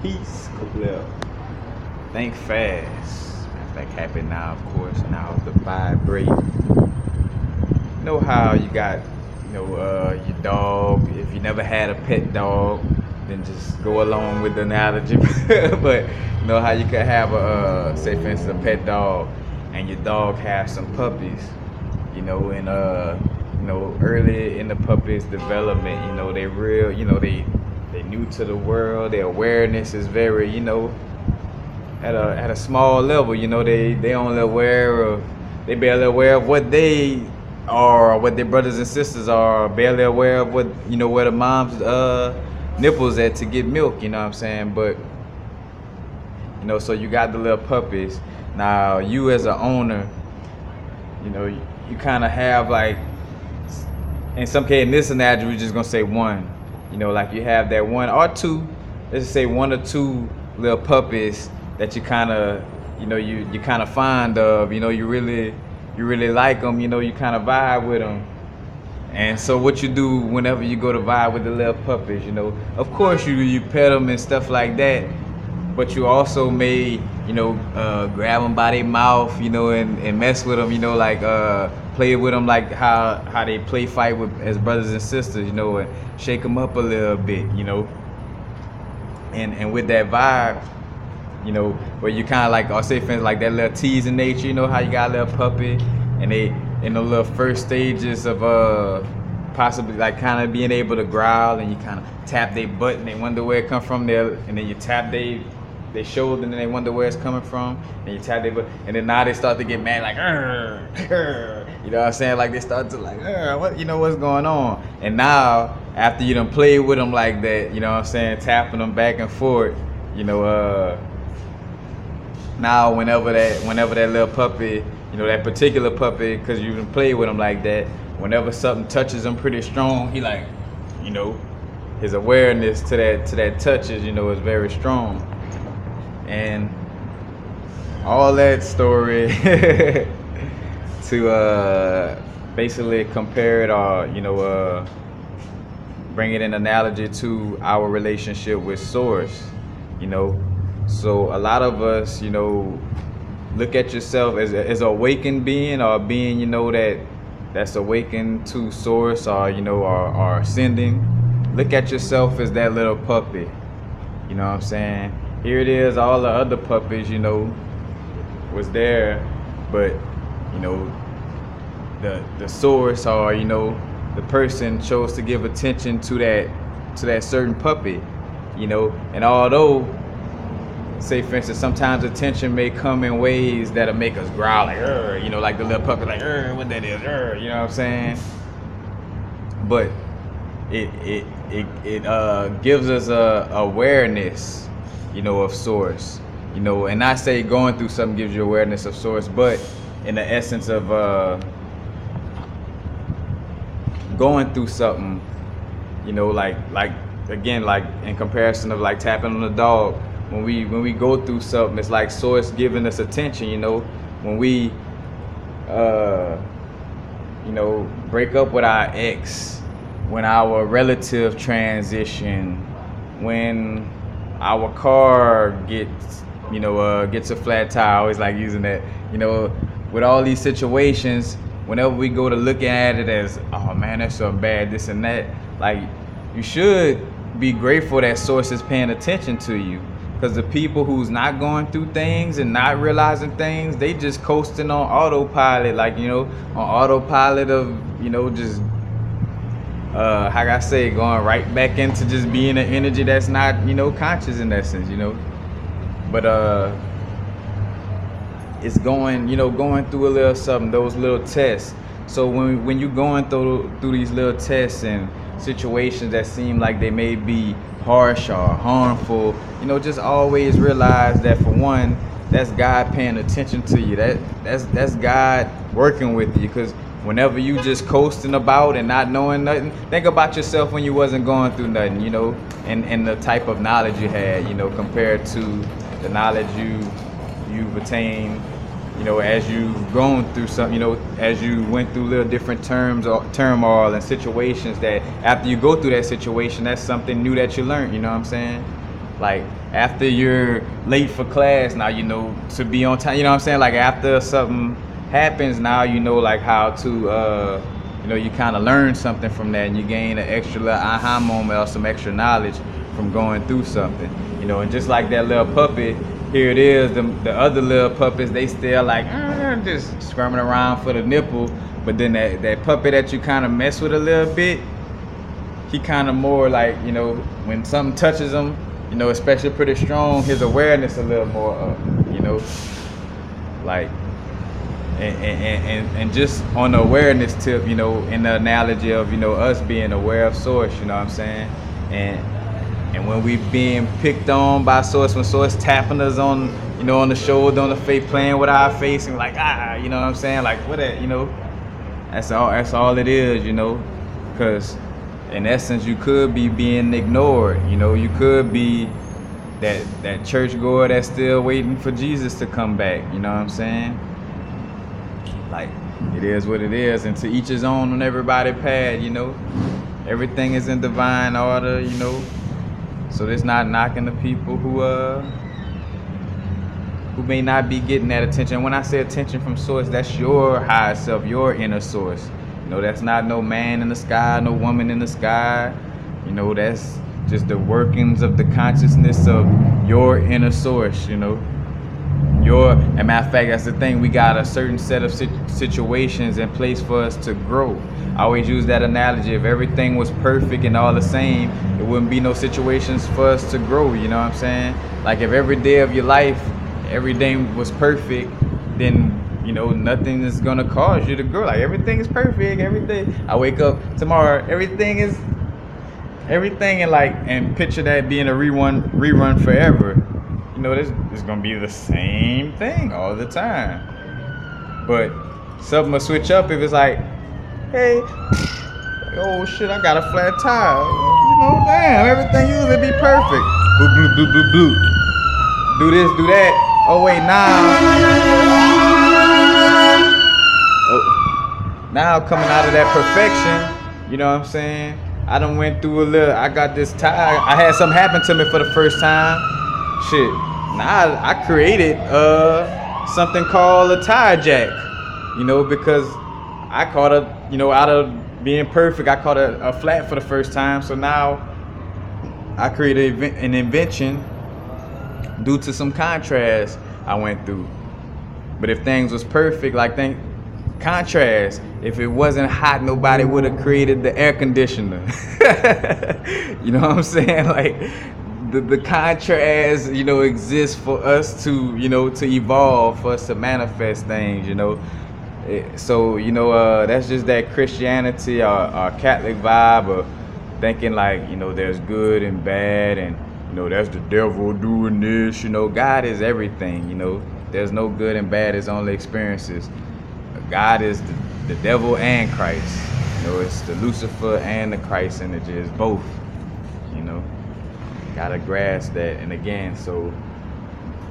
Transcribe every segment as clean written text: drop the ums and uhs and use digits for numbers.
Peace, Clip. Think fast. That happen now, of course. Now the vibrate. Know how you got, your dog. If you never had a pet dog, then just go along with the analogy. But you know how you could have say for instance, a pet dog, and your dog has some puppies. And early in the puppy's development, they real, they new to the world. Their awareness is very, at a small level. They only aware of they barely aware of what they are, or what their brothers and sisters are, barely aware of what where the mom's nipples at to get milk. You know what I'm saying? But so you got the little puppies. Now you as an owner, you kind of have like, in some case, in this analogy, we're just gonna say one. Like you have that one or two. Let's just say one or two little puppies that you kind of, you kind of fond of. You really like them. You kind of vibe with them. And so what you do whenever you go to vibe with the little puppies, of course you pet them and stuff like that. But you also may, grab them by their mouth, and mess with them, like play with them like how they play fight with as brothers and sisters, and shake them up a little bit, and with that vibe, where you kind of like, or say for instance, like that little teasing nature, how you got a little puppy, and they in the little first stages of possibly like kind of being able to growl, and you kind of tap their butt and they wonder where it come from there, and then you tap they shoulder and then they wonder where it's coming from, and you tap their butt, and then now they start to get mad like, you know what I'm saying, like they start to like, what's going on. And now after you done played with them like that, you know what I'm saying, tapping them back and forth, now whenever that little puppy, that particular puppy, because you done played with him like that, whenever something touches him pretty strong, he like, his awareness to that touches, is very strong. And all that story to basically compare it, or bring it in analogy to our relationship with Source. So a lot of us, look at yourself as an awakened being, or a being, that's awakened to Source, or or ascending. Look at yourself as that little puppy. You know what I'm saying? Here it is, all the other puppies, was there, but the Source, or the person chose to give attention to that certain puppy, and although, say for instance, sometimes attention may come in ways that'll make us growl like, like the little puppy, like, what that is, you know what I'm saying? But it gives us a awareness, of Source, and not say going through something gives you awareness of Source, but in the essence of going through something, like again, like in comparison of like tapping on the dog. When we go through something, it's like Source giving us attention. When we break up with our ex, when our relative transition, when our car gets a flat tire. I always like using that. With all these situations, whenever we go to looking at it as, oh man, that's so bad, this and that, like, you should be grateful that Source is paying attention to you. Because the people who's not going through things and not realizing things, they just coasting on autopilot, like, on autopilot of, just, how can I say, going right back into just being an energy that's not, conscious in that sense, But it's going through a little something, those little tests. So when you're going through these little tests and situations that seem like they may be harsh or harmful, just always realize that, for one, that's God paying attention to you. That's God working with you. Because whenever you just coasting about and not knowing nothing, think about yourself when you wasn't going through nothing, and the type of knowledge you had, compared to the knowledge you've attained, as you've gone through something, as you went through little different turmoil and situations, that after you go through that situation, that's something new that you learned, you know what I'm saying? Like after you're late for class, now you know to be on time. You know what I'm saying? Like after something happens, now you know like how to you kind of learn something from that, and you gain an extra little aha moment or some extra knowledge from going through something. And just like that little puppet, here it is. The other little puppets, they still like just squirming around for the nipple. But then that puppet that you kind of mess with a little bit, he kind of more like, when something touches him, especially pretty strong, his awareness a little more up, like, and just on the awareness tip, in the analogy of, us being aware of source, you know what I'm saying? And when we being picked on by source, when source tapping us on, on the shoulder, on the face, playing with our face, and like, you know what I'm saying? Like, what that, that's all it is, because in essence, you could be being ignored. You could be that churchgoer that's still waiting for Jesus to come back. You know what I'm saying? Like, it is what it is, and to each his own on everybody path. Everything is in divine order. So it's not knocking the people who may not be getting that attention. When I say attention from source, that's your higher self, your inner source. That's not no man in the sky, no woman in the sky. That's just the workings of the consciousness of your inner source. And matter of fact, that's the thing. We got a certain set of situations in place for us to grow. I always use that analogy. If everything was perfect and all the same, it wouldn't be no situations for us to grow. You know what I'm saying? Like if every day of your life, every day was perfect, then nothing is gonna cause you to grow. Like everything is perfect. Every day I wake up tomorrow, everything, and picture that being a rerun forever. This is gonna be the same thing all the time. But something will switch up if it's like, hey, oh shit, I got a flat tire. Damn, everything usually be perfect. Boop, bloop, bloop, bloop, bloop. Do this, do that. Oh wait, now coming out of that perfection, you know what I'm saying? I done went through I got this tire. I had something happen to me for the first time. Shit, now I created something called a tire jack, because I caught out of being perfect, I caught a flat for the first time. So now I created an invention due to some contrast I went through. But if things was perfect, contrast, if it wasn't hot, nobody would have created the air conditioner. You know what I'm saying? Like the contrast, exists for us to, to evolve, for us to manifest things, So, that's just that Christianity or Catholic vibe of thinking like, there's good and bad, and that's the devil doing this. God is everything. There's no good and bad. It's only experiences. God is the devil and Christ. It's the Lucifer and the Christ energy. It's both. Gotta grasp that. And again, so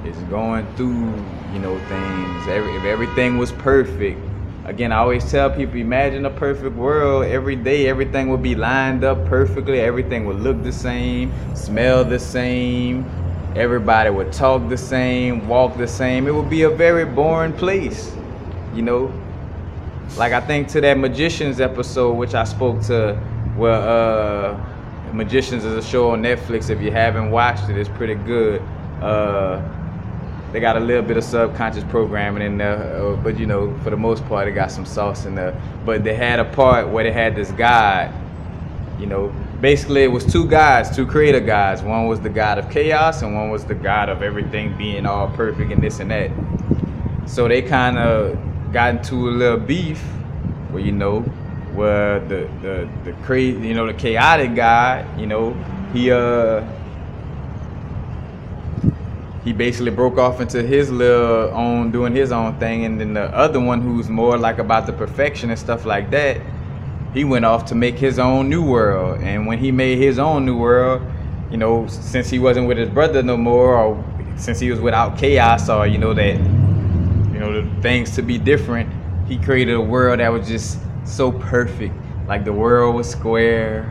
it's going through, things. If everything was perfect, again, I always tell people, imagine a perfect world. Every day, everything would be lined up perfectly. Everything would look the same, smell the same. Everybody would talk the same, walk the same. It would be a very boring place, Like I think to that Magicians episode, which I spoke to, Magicians is a show on Netflix. If you haven't watched it, it's pretty good. They got a little bit of subconscious programming in there, but for the most part, they got some sauce in there. But they had a part where they had this god. Basically it was two gods, two creator gods. One was the god of chaos, and one was the god of everything being all perfect and this and that. So they kind of got into a little beef, where the crazy, the chaotic god, he basically broke off into his little own, doing his own thing, and then the other one, who's more like about the perfection and stuff like that, he went off to make his own new world. And when he made his own new world, since he wasn't with his brother no more, or since he was without chaos, or the things to be different, he created a world that was just so perfect. Like the world was square,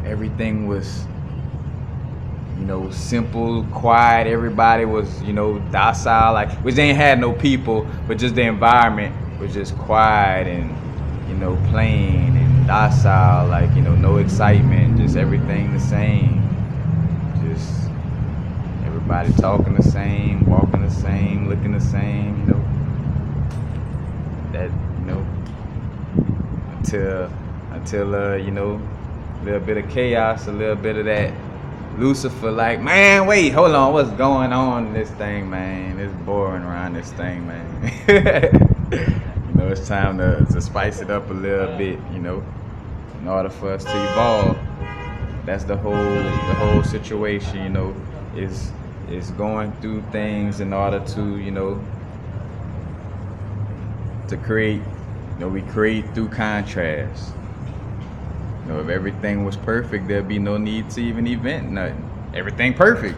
everything was simple, quiet. Everybody was, docile. Like, which ain't had no people, but just the environment was just quiet and, plain and docile. Like, no excitement, just everything the same. Just everybody talking the same, walking the same, looking the same. That, until a little bit of chaos, a little bit of that Lucifer, like, man, wait, hold on, what's going on in this thing, man? It's boring around this thing, man. It's time to spice it up a little bit, in order for us to evolve. That's the whole situation, is going through things in order to, to create. We create through contrast. If everything was perfect, there'd be no need to even invent nothing. Everything perfect.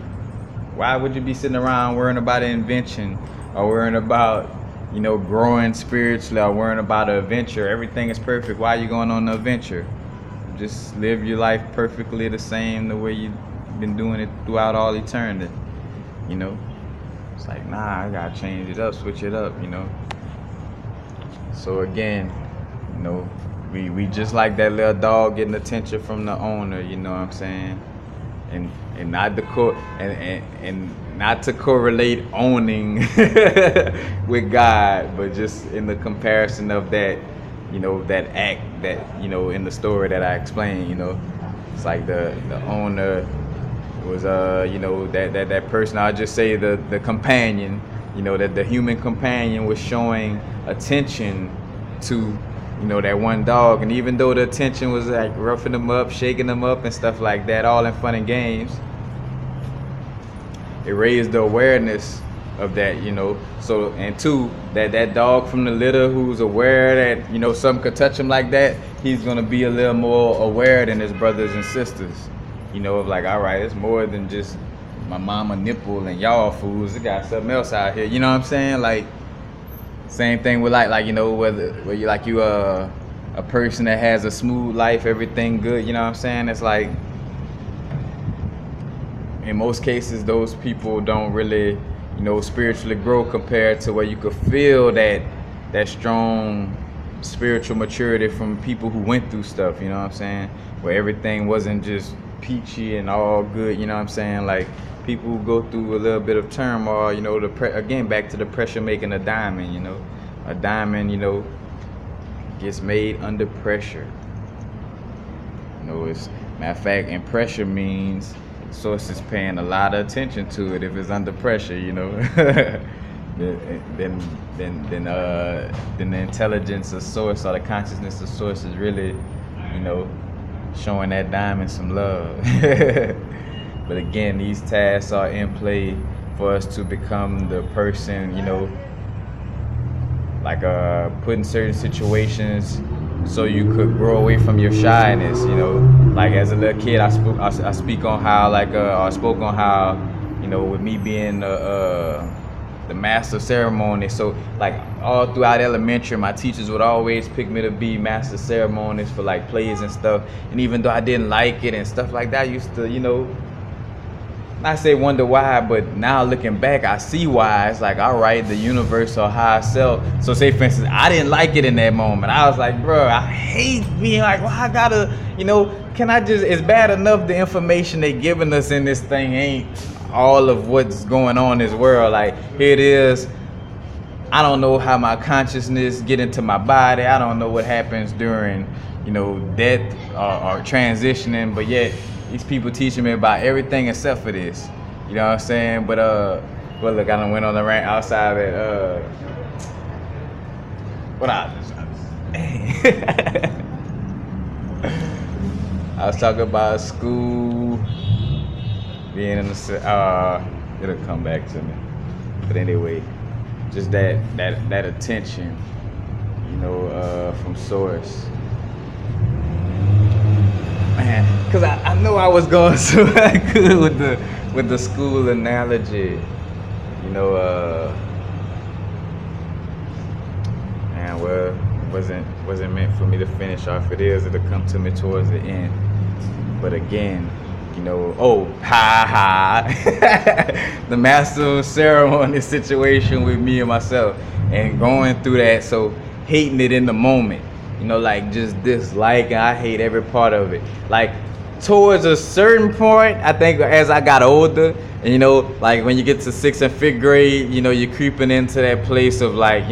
Why would you be sitting around worrying about an invention or worrying about, growing spiritually or worrying about an adventure? Everything is perfect. Why are you going on an adventure? Just live your life perfectly the same the way you've been doing it throughout all eternity. It's like, nah, I gotta change it up, switch it up, So again, we just like that little dog getting attention from the owner, you know what I'm saying? And not not to correlate owning with God, but just in the comparison of that, that act that, in the story that I explained, it's like the owner was that person, I'll just say the companion, that the human companion was showing attention to that one dog. And even though the attention was like roughing them up, shaking them up and stuff like that, all in fun and games, it raised the awareness of that, so, and two, that dog from the litter who's aware that, something could touch him like that, he's gonna be a little more aware than his brothers and sisters, of like, all right, it's more than just my mama nipple and y'all fools, it got something else out here, you know what I'm saying? Like, same thing with like whether you a person that has a smooth life, everything good, you know what I'm saying? It's like, in most cases, those people don't really, spiritually grow compared to where you could feel that strong spiritual maturity from people who went through stuff, you know what I'm saying? Where everything wasn't just peachy and all good, you know what I'm saying? Like, people who go through a little bit of turmoil, again, back to the pressure making a diamond, a diamond, gets made under pressure. It's, matter of fact, and pressure means source is paying a lot of attention to it if it's under pressure, then the intelligence of source or the consciousness of source is really, showing that diamond some love. But again, these tasks are in play for us to become the person, like put in certain situations so you could grow away from your shyness, Like as a little kid, I speak on how, like, I spoke on how, with me being the master of ceremony. So like all throughout elementary, my teachers would always pick me to be master of ceremonies for like plays and stuff. And even though I didn't like it and stuff like that, I used to, not say wonder why, but now looking back, I see why. It's like, all right, the universe or higher self. So say, for instance, I didn't like it in that moment. I was like, bro, I hate being like, well, I gotta, can I just, it's bad enough the information they giving us in this thing ain't all of what's going on in this world. Like, here it is. I don't know how my consciousness get into my body. I don't know what happens during, death or transitioning, but yet, these people teaching me about everything except for this. You know what I'm saying? But well, look, I done went on the rant outside of it. What I was talking about school, being in the it'll come back to me. But anyway, just that attention, from source. Man, because I know I was going so good with the school analogy, man, well, wasn't meant for me to finish off. It is, it'll come to me towards the end. But again, oh, ha ha, the master of ceremony situation with me and myself, and going through that, so hating it in the moment, like just disliking. I hate every part of it. Like towards a certain point, I think as I got older, and like when you get to 6th and 5th grade, you're creeping into that place of like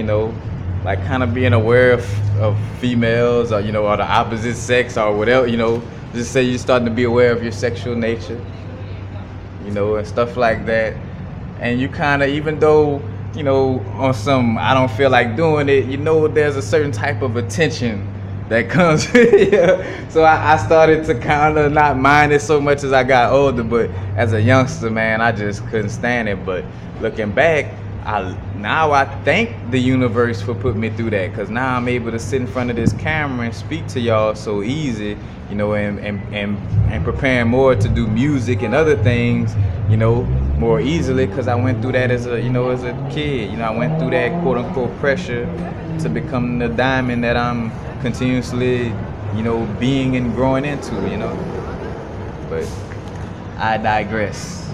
kind of being aware of females, or or the opposite sex or whatever, just say you're starting to be aware of your sexual nature, and stuff like that. And you kind of, even though, on some, I don't feel like doing it, there's a certain type of attention that comes with it. So I started to kind of not mind it so much as I got older, but as a youngster, man, I just couldn't stand it. But looking back, now I thank the universe for putting me through that, because now I'm able to sit in front of this camera and speak to y'all so easy, and preparing more to do music and other things, more easily, because I went through that as a kid. I went through that quote unquote pressure to become the diamond that I'm continuously, being and growing into, But I digress.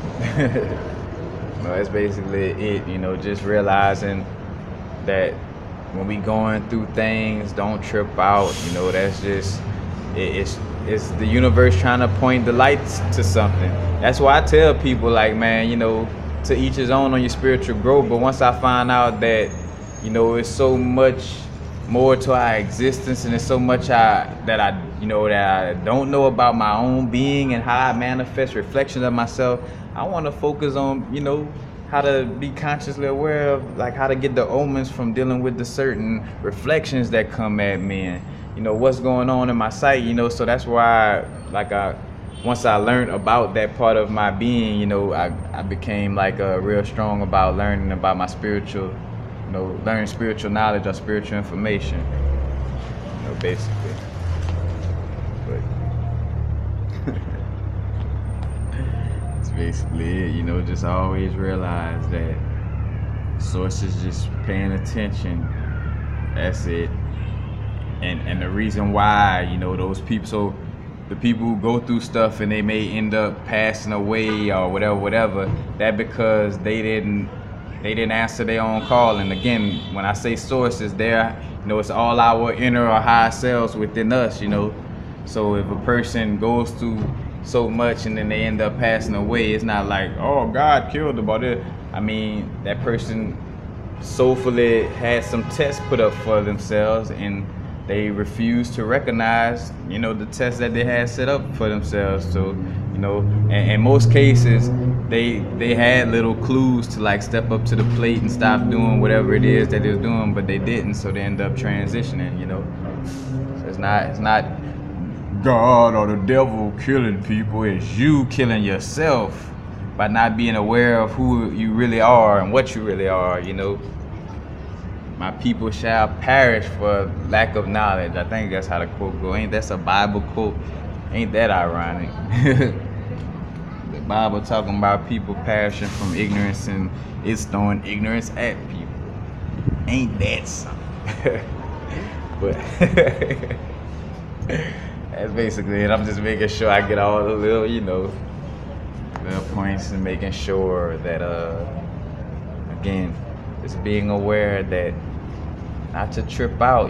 That's basically it, just realizing that when we going through things, don't trip out, that's just, it's the universe trying to point the lights to something. That's why I tell people, like, man, to each his own on your spiritual growth. But once I find out that, it's so much more to our existence, and there's so much that I don't know about my own being and how I manifest reflections of myself. I want to focus on, how to be consciously aware of, like, how to get the omens from dealing with the certain reflections that come at me, and what's going on in my sight, so that's why, once I learned about that part of my being, I became like real strong about learning about my spiritual, learning spiritual knowledge or spiritual information, basically. But that's basically it, just always realize that source is just paying attention. That's it. And the reason why, those people, so the people who go through stuff and they may end up passing away or whatever, that because they didn't answer their own call. And again, when I say sources, there, it's all our inner or higher selves within us, So if a person goes through so much and then they end up passing away, it's not like, oh, God killed them, but I mean, that person soulfully had some tests put up for themselves, and they refused to recognize, the tests that they had set up for themselves. So, and in most cases, they had little clues to like step up to the plate and stop doing whatever it is that they're doing, but they didn't. So they end up transitioning. So it's not God or the devil killing people. It's you killing yourself by not being aware of who you really are and what you really are. My people shall perish for lack of knowledge. I think that's how the quote goes. Ain't that a Bible quote? Ain't that ironic? The Bible talking about people perishing from ignorance, and it's throwing ignorance at people. Ain't that something? But that's basically it. I'm just making sure I get all the little, little points, and making sure that, again, just being aware that not to trip out,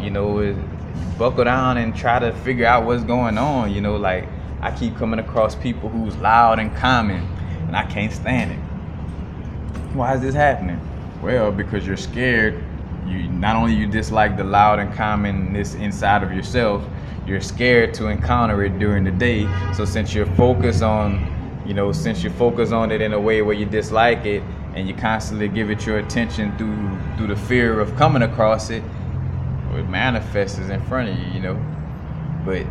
buckle down and try to figure out what's going on, like I keep coming across people who's loud and common, and I can't stand it. Why is this happening? Well, because you're scared. You not only you dislike the loud and commonness inside of yourself, you're scared to encounter it during the day. So since you're focused on it in a way where you dislike it, and you constantly give it your attention through the fear of coming across it, it manifests in front of you, But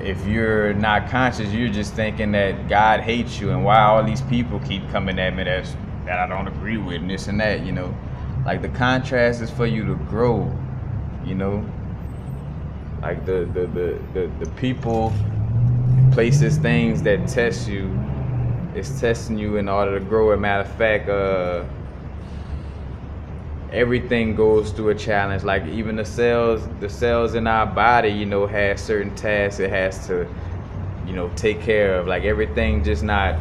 if you're not conscious, you're just thinking that God hates you, and why all these people keep coming at me that I don't agree with, and this and that, Like the contrast is for you to grow, Like the people, places, things that test you, it's testing you in order to grow. As a matter of fact, everything goes through a challenge. Like even the cells in our body, has certain tasks it has to take care of. Like everything just not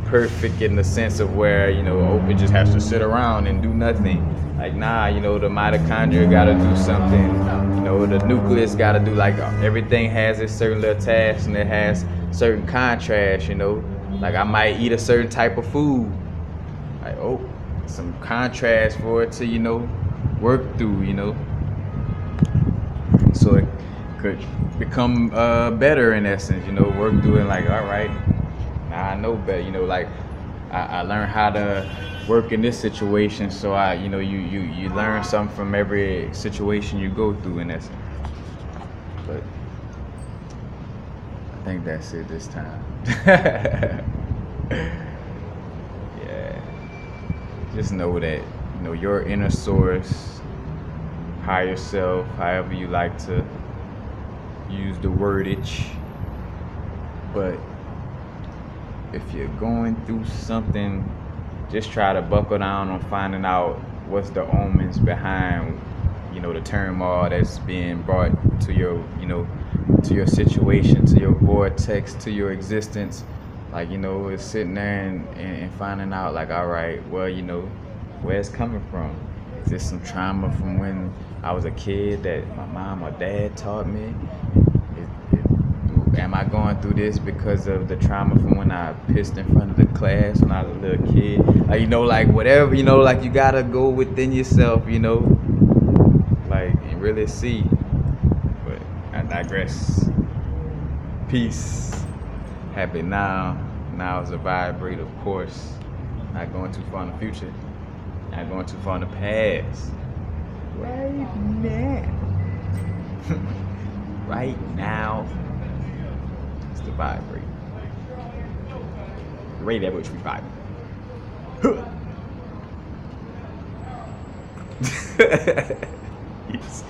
perfect in the sense of where it just has to sit around and do nothing. Like nah, the mitochondria got to do something. The nucleus got to do like everything has its certain little tasks and it has certain contrast. Like I might eat a certain type of food. Like some contrast for it to work through. So it could become better in essence. Work through it. Like all right. Now I know better, like I learned how to work in this situation, so you learn something from every situation you go through in essence. But I think that's it this time. Yeah, just know that your inner source, higher self, however you like to use the wordage, but if you're going through something, just try to buckle down on finding out what's the omens behind, the turmoil that's being brought to your, to your situation, to your vortex, to your existence. Like, it's sitting there and finding out, like, all right, well, where it's coming from. Is this some trauma from when I was a kid that my mom or dad taught me? Am I going through this because of the trauma from when I pissed in front of the class when I was a little kid? Like, like whatever, like you gotta go within yourself, like and really see. But I digress. Peace. Happy now. Now is a vibrate, of course. Not going too far in the future. Not going too far in the past. Right now. Right now. To vibrate. Rate that which we vibrate. Yes.